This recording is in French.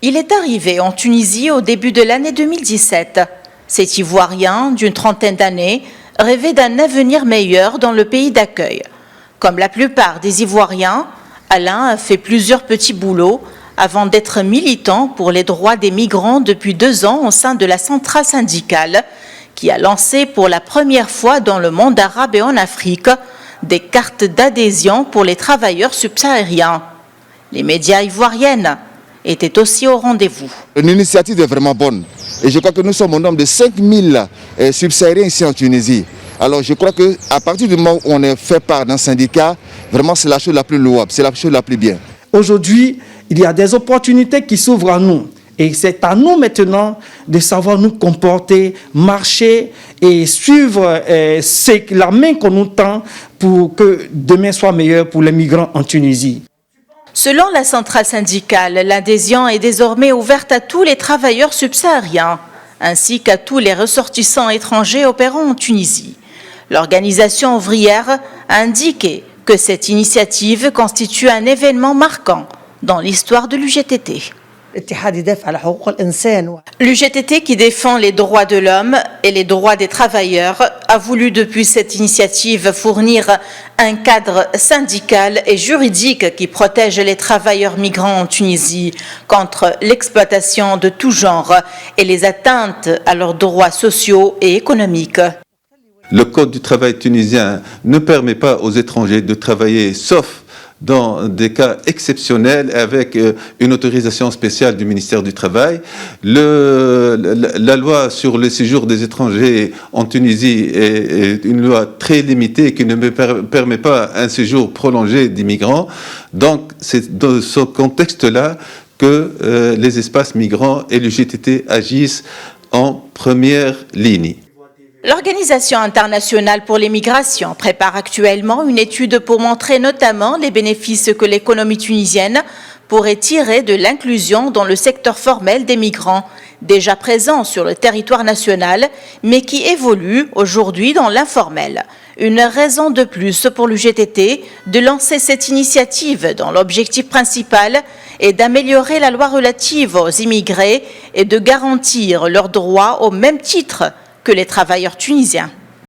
Il est arrivé en Tunisie au début de l'année 2017. Cet Ivoirien, d'une trentaine d'années, rêvait d'un avenir meilleur dans le pays d'accueil. Comme la plupart des Ivoiriens, Alain a fait plusieurs petits boulots avant d'être militant pour les droits des migrants depuis 2 ans au sein de la centrale syndicale, qui a lancé pour la première fois dans le monde arabe et en Afrique des cartes d'adhésion pour les travailleurs subsahariens. Les médias ivoiriennes étaient aussi au rendez-vous. L'initiative est vraiment bonne et je crois que nous sommes au nombre de 5000 subsahariens ici en Tunisie. Alors je crois qu'à partir du moment où on est fait part d'un syndicat, vraiment c'est la chose la plus louable, c'est la chose la plus bien. Aujourd'hui, il y a des opportunités qui s'ouvrent à nous. Et c'est à nous maintenant de savoir nous comporter, marcher et suivre la main qu'on nous tend pour que demain soit meilleur pour les migrants en Tunisie. Selon la centrale syndicale, l'adhésion est désormais ouverte à tous les travailleurs subsahariens, ainsi qu'à tous les ressortissants étrangers opérant en Tunisie. L'organisation ouvrière a indiqué que cette initiative constitue un événement marquant dans l'histoire de l'UGTT. L'UGTT, qui défend les droits de l'homme et les droits des travailleurs, a voulu depuis cette initiative fournir un cadre syndical et juridique qui protège les travailleurs migrants en Tunisie contre l'exploitation de tout genre et les atteintes à leurs droits sociaux et économiques. Le Code du travail tunisien ne permet pas aux étrangers de travailler sauf dans des cas exceptionnels avec une autorisation spéciale du ministère du Travail. La loi sur le séjour des étrangers en Tunisie est une loi très limitée qui ne permet pas un séjour prolongé d'immigrants. Donc c'est dans ce contexte-là que les espaces migrants et l'UGTT agissent en première ligne. L'Organisation internationale pour les migrations prépare actuellement une étude pour montrer notamment les bénéfices que l'économie tunisienne pourrait tirer de l'inclusion dans le secteur formel des migrants, déjà présents sur le territoire national, mais qui évoluent aujourd'hui dans l'informel. Une raison de plus pour l'UGTT de lancer cette initiative dont l'objectif principal est d'améliorer la loi relative aux immigrés et de garantir leurs droits au même titre que les travailleurs tunisiens.